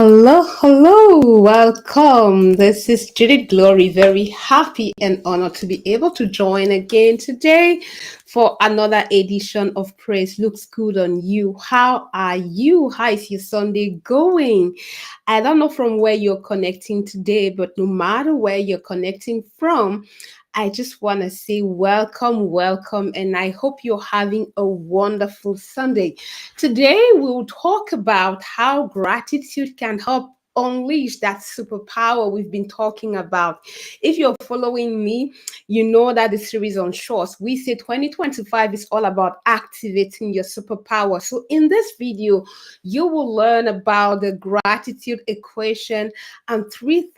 Hello, welcome. This is Judith Glory. Very happy and honored to be able to join again today for another edition of Praise Looks Good on You. How are you? How is your Sunday going? I don't know from where you're connecting today, but no matter where you're connecting from, I just want to say welcome, and I hope you're having a wonderful Sunday. Today, we'll talk about how gratitude can help unleash that superpower we've been talking about. If you're following me, you know that the series on shorts, we say 2025 is all about activating your superpower. So, in this video, you will learn about the gratitude equation and three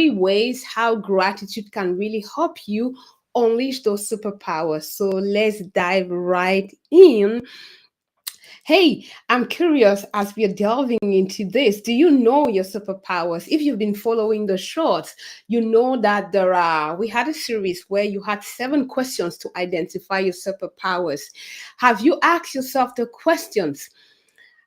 ways how gratitude can really help you unleash those superpowers. So let's dive right in. Hey, I'm curious as we're delving into this. Do you know your superpowers? If you've been following the shorts, you know that we had a series where you had 7 questions to identify your superpowers. Have you asked yourself the questions?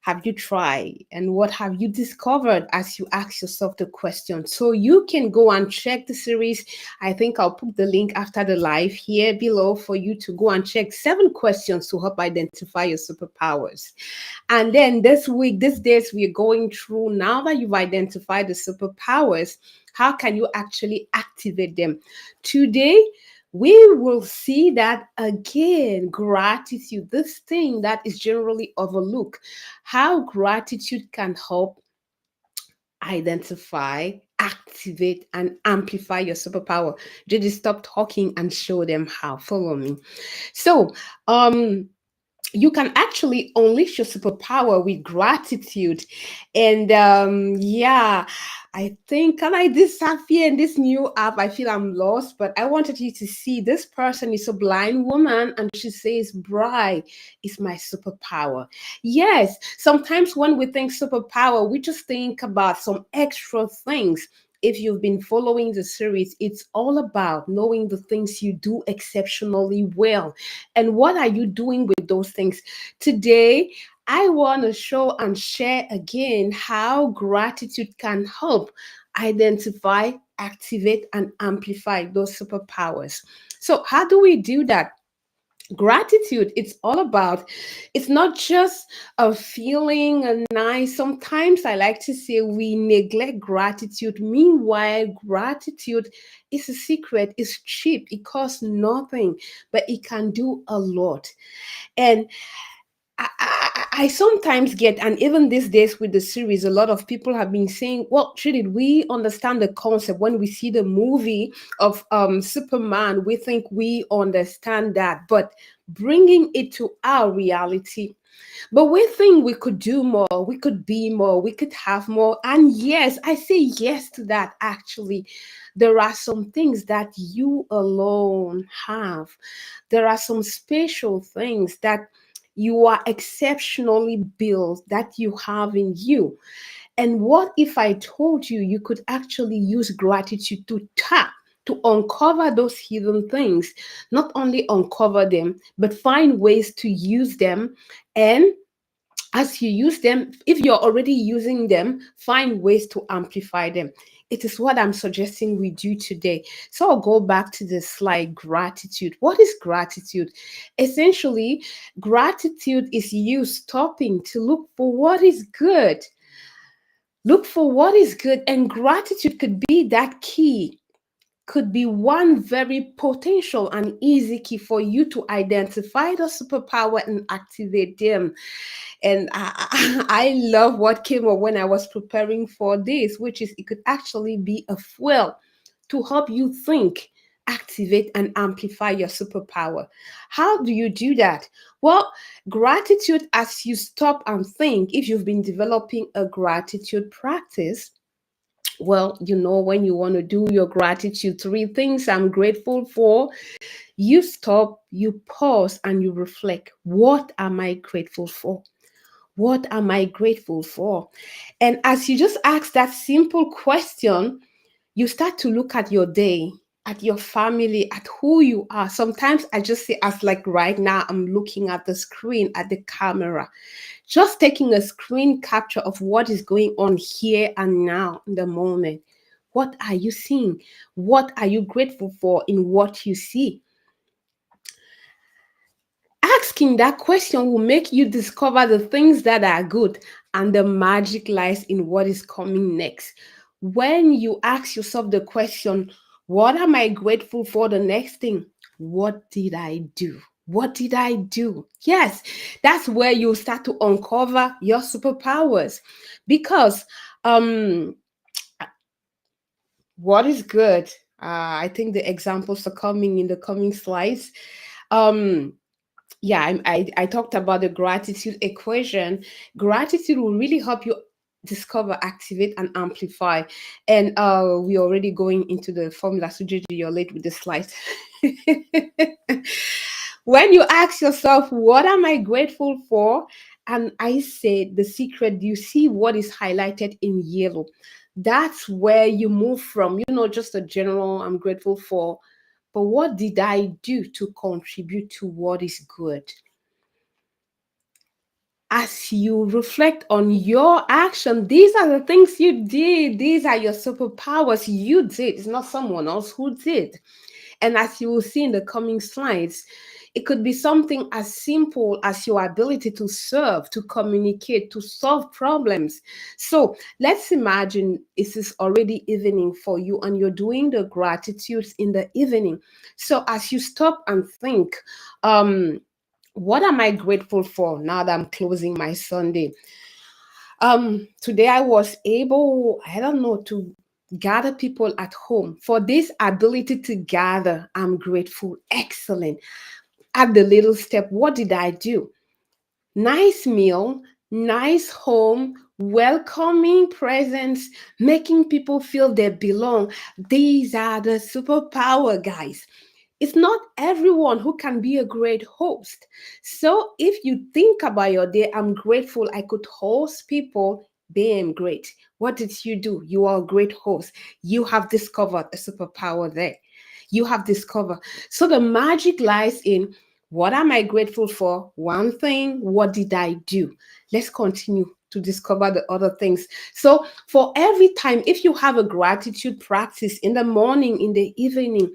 Have you tried, and what have you discovered as you ask yourself the question? So you can go and check the series. I think I'll put the link after the live here below for you to go and check 7 questions to help identify your superpowers. And then this week, these days, we're going through, now that you've identified the superpowers, how can you actually activate them? Today, we will see that again, gratitude, this thing that is generally overlooked, how gratitude can help identify, activate, and amplify your superpower. Just stop talking and show them how. Follow me. So, you can actually unleash your superpower with gratitude. And yeah, I think, can I disappear in this new app? I feel I'm lost, but I wanted you to see this person is a blind woman and she says, "Bride is my superpower." Yes, sometimes when we think superpower, we just think about some extra things. If you've been following the series, it's all about knowing the things you do exceptionally well. And what are you doing with those things? Today, I want to show and share again how gratitude can help identify, activate, and amplify those superpowers. So, how do we do that? Gratitude, it's all about, it's not just a feeling a nice. Sometimes I like to say we neglect gratitude. Meanwhile, gratitude is a secret, it's cheap, it costs nothing, but it can do a lot. And I sometimes get, and even these days with the series, a lot of people have been saying, well, Trinity, we understand the concept. When we see the movie of Superman, we think we understand that, but bringing it to our reality, but we think we could do more, we could be more, we could have more. And yes, I say yes to that actually. There are some things that you alone have. There are some special things that you are exceptionally built that you have in you. And what if I told you you could actually use gratitude to tap, to uncover those hidden things, not only uncover them, but find ways to use them. And as you use them, if you're already using them, find ways to amplify them. It is what I'm suggesting we do today. So I'll go back to the slide. Gratitude. What is gratitude? Essentially, gratitude is you stopping to look for what is good. Look for what is good, and gratitude could be that key, could be one very potential and easy key for you to identify the superpower and activate them. And I love what came up when I was preparing for this, which is it could actually be a fuel to help you think, activate, and amplify your superpower. How do you do that? Well, gratitude, as you stop and think, if you've been developing a gratitude practice, well, you know, when you want to do your gratitude, 3 things I'm grateful for, you stop, you pause, and you reflect. What am I grateful for? What am I grateful for? And as you just ask that simple question, you start to look at your day. at your family, at who you are. Sometimes I just say, as like right now, I'm looking at the screen, at the camera, just taking a screen capture of what is going on here and now in the moment. What are you seeing? What are you grateful for in what you see? Asking that question will make you discover the things that are good, and the magic lies in what is coming next. When you ask yourself the question, what am I grateful for? The next thing, what did I do? What did I do? Yes, that's where you start to uncover your superpowers. Because what is good? I think the examples are coming in the coming slides. Um, yeah, I talked about the gratitude equation. Gratitude will really help you discover, activate, and amplify. And we're already going into the formula. So, JJ, you're late with the slides. When you ask yourself, what am I grateful for? And I say the secret, you see what is highlighted in yellow. That's where you move from, just a general, I'm grateful for, but what did I do to contribute to what is good? As you reflect on your action, these are the things you did. These are your superpowers you did. It's not someone else who did. And as you will see in the coming slides, it could be something as simple as your ability to serve, to communicate, to solve problems. So let's imagine it is already evening for you and you're doing the gratitudes in the evening. So as you stop and think, what am I grateful for now that I'm closing my Sunday? Today I was able, I don't know, to gather people at home. For this ability to gather, I'm grateful. Excellent. At the little step, what did I do? Nice meal, nice home, welcoming presence, making people feel they belong. These are the superpower, guys. It's not everyone who can be a great host. So if you think about your day, I'm grateful I could host people. Damn great. What did you do? You are a great host. You have discovered a superpower there. You have discovered. So the magic lies in, what am I grateful for? One thing, what did I do? Let's continue to discover the other things. So for every time, if you have a gratitude practice in the morning, in the evening,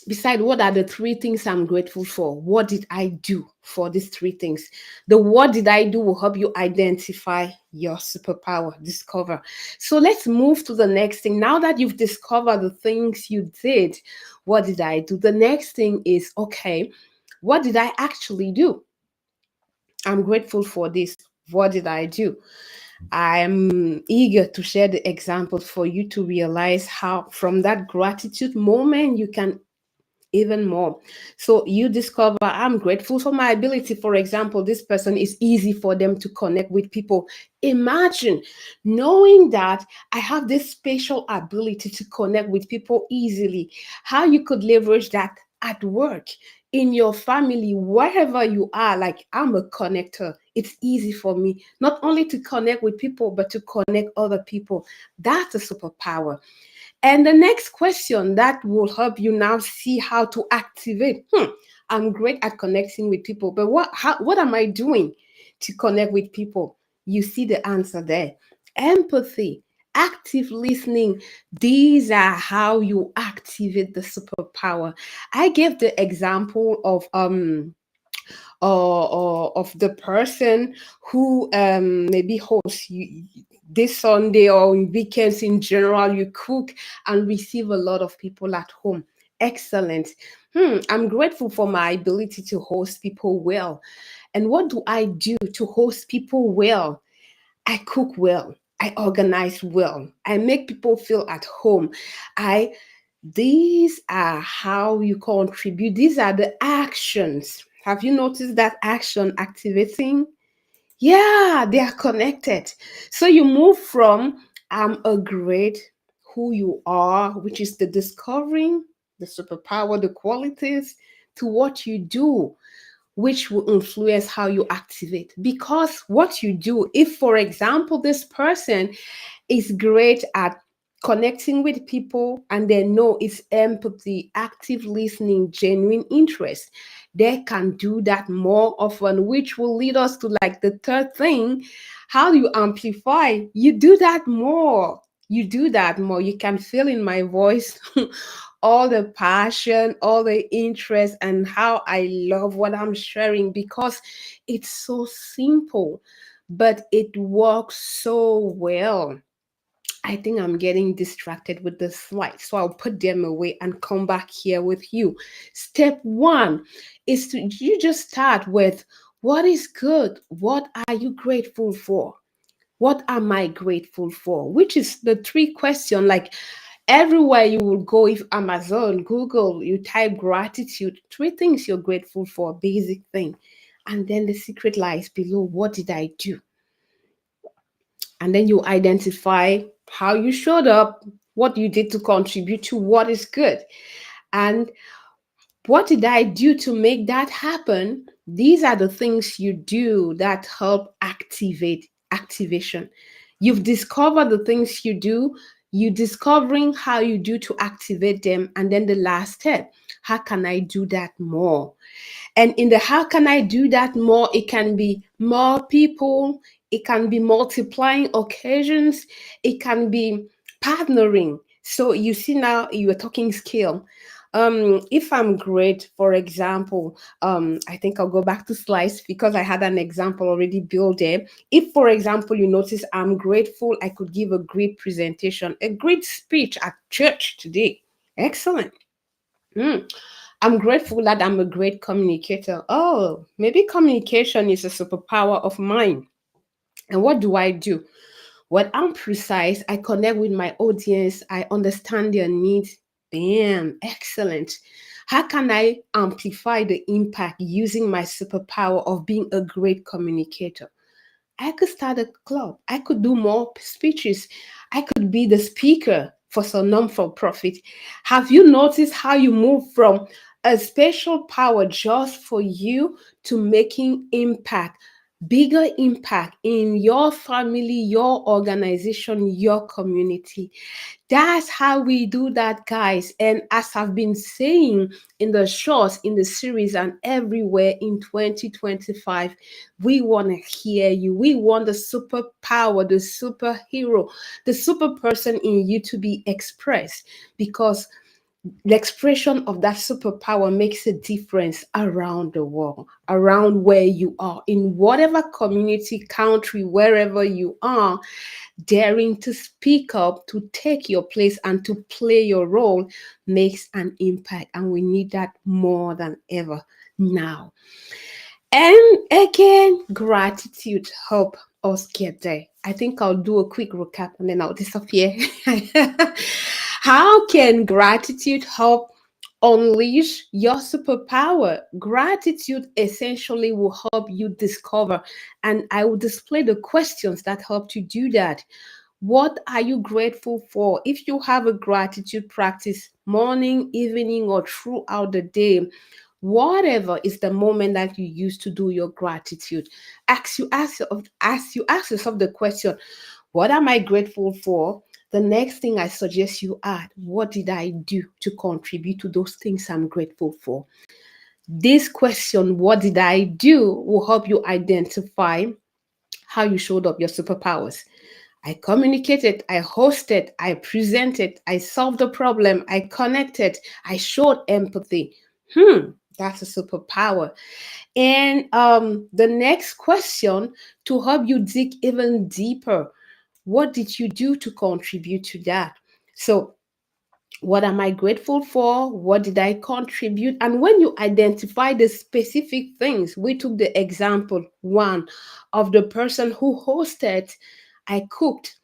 beside what are the three things I'm grateful for? What did I do for these three things? The what did I do will help you identify your superpower, discover. So let's move to the next thing. Now that you've discovered the things you did, what did I do? The next thing is, okay, what did I actually do? I'm grateful for this. What did I do? I'm eager to share the examples for you to realize how, from that gratitude moment, you can even more. So you discover, I'm grateful for my ability. For example, this person is easy for them to connect with people. Imagine knowing that I have this special ability to connect with people easily, how you could leverage that at work, in your family, wherever you are. Like, I'm a connector. It's easy for me not only to connect with people, but to connect other people. That's a superpower. And the next question that will help you now see how to activate. I'm great at connecting with people, but what am I doing to connect with people? You see the answer there. Empathy, active listening. These are how you activate the superpower. I gave the example of or of the person who maybe hosts you, this Sunday or in weekends in general, you cook and receive a lot of people at home. Excellent. I'm grateful for my ability to host people well. And what do I do to host people well? I cook well. I organize well. I make people feel at home. I These are how you contribute. These are the actions. Have you noticed that action activating? Yeah, they are connected. So you move from I'm a great, who you are, which is the discovering, the superpower, the qualities, to what you do, which will influence how you activate. Because what you do, if for example, this person is great at connecting with people, and they know it's empathy, active listening, genuine interest. They can do that more often, which will lead us to like the third thing. How do you amplify? You do that more. You do that more. You can feel in my voice all the passion, all the interest, and how I love what I'm sharing because it's so simple, but it works so well. I think I'm getting distracted with the slides, so I'll put them away and come back here with you. Step one is to you just start with what is good? What are you grateful for? What am I grateful for? Which is the three question. Like everywhere you will go, if Amazon, Google, you type gratitude, three things you're grateful for, basic thing. And then the secret lies below. What did I do? And then you identify how you showed up, what you did to contribute to what is good, and what did I do to make that happen. These are the things you do that help activate activation. You've discovered the things you do, you discovering how you do to activate them, and then the last step, how can I do that more? And in the how can I do that more, it can be more people, it can be multiplying occasions, it can be partnering. So you see now you are talking scale. If I'm great, for example, I think I'll go back to slides because I had an example already built there. If, for example, you notice I'm grateful, I could give a great presentation, a great speech at church today. Excellent. Mm. I'm grateful that I'm a great communicator. Oh, maybe communication is a superpower of mine. And what do I do? When I'm precise, I connect with my audience, I understand their needs. Bam, excellent. How can I amplify the impact using my superpower of being a great communicator? I could start a club. I could do more speeches. I could be the speaker for some non for profit. Have you noticed how you move from a special power just for you to making impact, bigger impact in your family, your organization, your community? That's how we do that, guys. And as I've been saying in the shorts, in the series, and everywhere in 2025, we want to hear you. We want the superpower, the superhero, the super person in you to be expressed because the expression of that superpower makes a difference around the world, around where you are, in whatever community, country, wherever you are. Daring to speak up, to take your place, and to play your role makes an impact. And we need that more than ever now. And again, gratitude help us get there. I think I'll do a quick recap and then I'll disappear. How can gratitude help unleash your superpower? Gratitude essentially will help you discover, and I will display the questions that help you do that. What are you grateful for? If you have a gratitude practice, morning, evening, or throughout the day, whatever is the moment that you use to do your gratitude, ask yourself the question, what am I grateful for? The next thing I suggest you add, what did I do to contribute to those things I'm grateful for? This question, what did I do, will help you identify how you showed up your superpowers. I communicated, I hosted, I presented, I solved the problem, I connected, I showed empathy. That's a superpower. And the next question, to help you dig even deeper, what did you do to contribute to that? So, what am I grateful for? What did I contribute? And when you identify the specific things, we took the example one of the person who hosted, I cooked,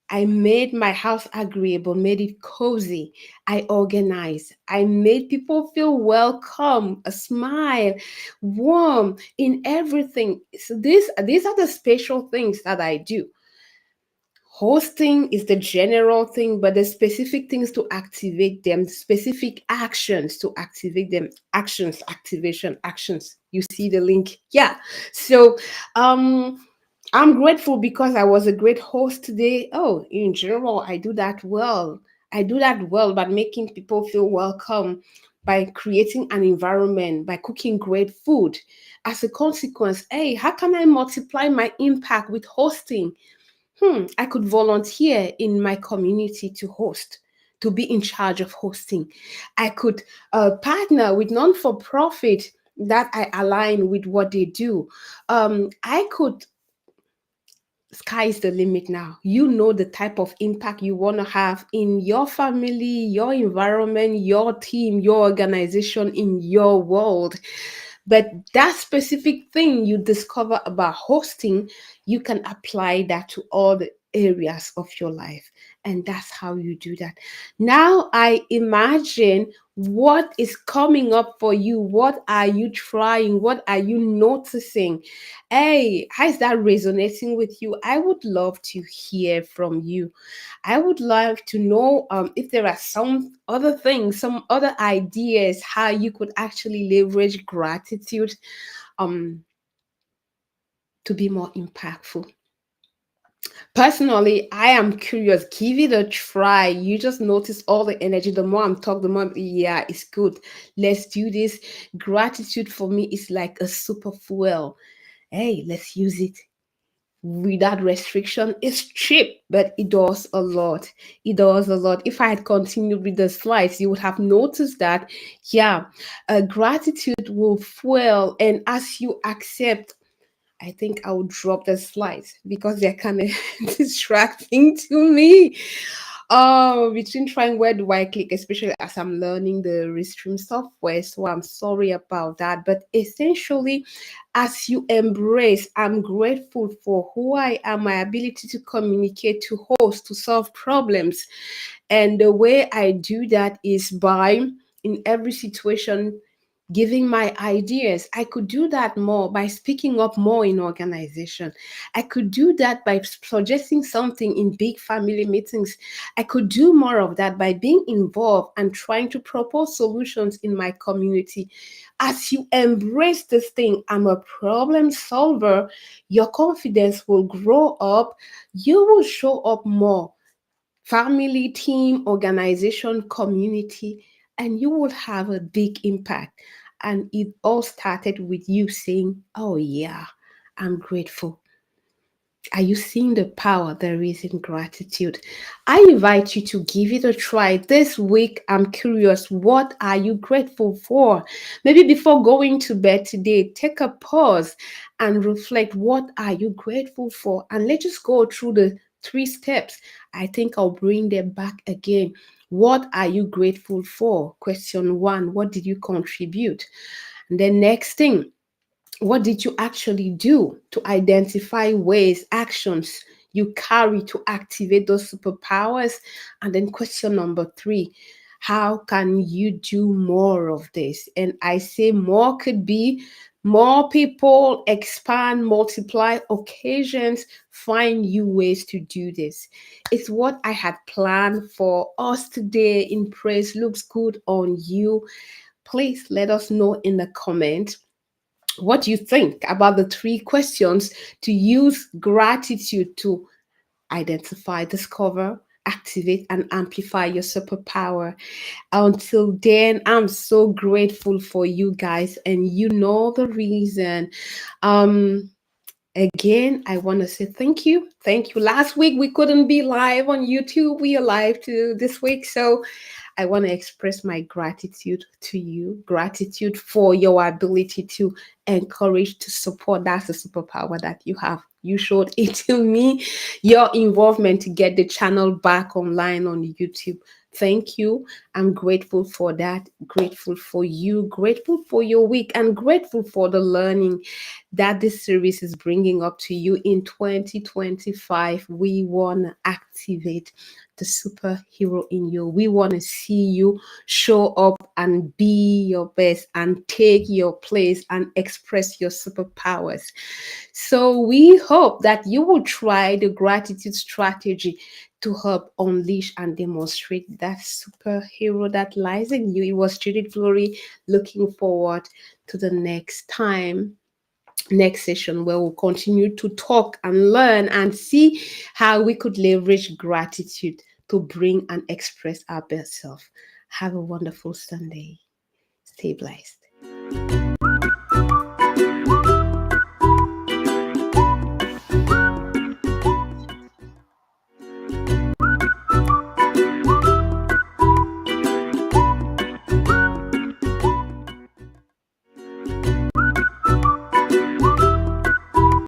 I made my house agreeable, made it cozy. I organized. I made people feel welcome, a smile, warm in everything. So these are the special things that I do. Hosting is the general thing, but the specific things to activate them, specific actions to activate them, actions, activation, actions. You see the link? Yeah. So I'm grateful because I was a great host today. Oh, in general, I do that well. I do that well by making people feel welcome, by creating an environment, by cooking great food. As a consequence, hey, how can I multiply my impact with hosting? I could volunteer in my community to host, to be in charge of hosting. I could partner with non for profit that I align with what they do. I could Sky is the limit now. You know the type of impact you want to have in your family, your environment, your team, your organization, in your world. But that specific thing you discover about hosting, you can apply that to all the areas of your life. And that's how you do that. Now I imagine what is coming up for you. What are you trying? What are you noticing? Hey, how is that resonating with you? I would love to hear from you. I would love to know if there are some other things, some other ideas how you could actually leverage gratitude um, to be more impactful. Personally, I am curious. Give it a try. You just notice all the energy. The more I'm talking, the more, yeah, it's good. Let's do this. Gratitude for me is like a super fuel. Hey, let's use it without restriction. It's cheap, but it does a lot. It does a lot. If I had continued with the slides, you would have noticed that, yeah, gratitude will fuel. And as you accept, I think I would drop the slides because they're kind of distracting to me. Oh, between trying where do I click, especially as I'm learning the Restream software. So I'm sorry about that. But essentially, as you embrace, I'm grateful for who I am, my ability to communicate, to host, to solve problems. And the way I do that is by, in every situation, giving my ideas. I could do that more by speaking up more in organization. I could do that by suggesting something in big family meetings. I could do more of that by being involved and trying to propose solutions in my community. As you embrace this thing, I'm a problem solver, your confidence will grow up. You will show up more family, team, organization, community, and you will have a big impact. And it all started with you saying, oh, yeah, I'm grateful. Are you seeing the power there is in gratitude? I invite you to give it a try this week. I'm curious, what are you grateful for? Maybe before going to bed today, take a pause and reflect. What are you grateful for? And let's just go through the 3 steps. I think I'll bring them back again. What are you grateful for? Question one, what did you contribute? And then next thing, what did you actually do to identify ways, actions you carry to activate those superpowers? And then question number three, how can you do more of this? And I say more could be more people, expand, multiply occasions, find new ways to do this. It's what I had planned for us today in Praise Looks Good on You. Please let us know in the comment what do you think about the 3 questions to use gratitude to identify, discover, activate, and amplify your superpower. Until then, I'm so grateful for you guys, and you know the reason. Um, Again, I want to say thank you. Thank you. Last week we couldn't be live on YouTube. We are live to this week. So I want to express my gratitude to you, gratitude for your ability to encourage, to support. That's the superpower that you have. You showed it to me, your involvement to get the channel back online on YouTube. Thank you. I'm grateful for that. Grateful for you. Grateful for your week and grateful for the learning that this series is bringing up to you in 2025. We want to activate the superhero in you. We want to see you show up and be your best and take your place and express your superpowers. So we hope that you will try the gratitude strategy to help unleash and demonstrate that superhero that lies in you. It was Judith Glory, looking forward to the next time next session where we'll continue to talk and learn and see how we could leverage gratitude to bring and express our best self. Have a wonderful Sunday. Stay blessed.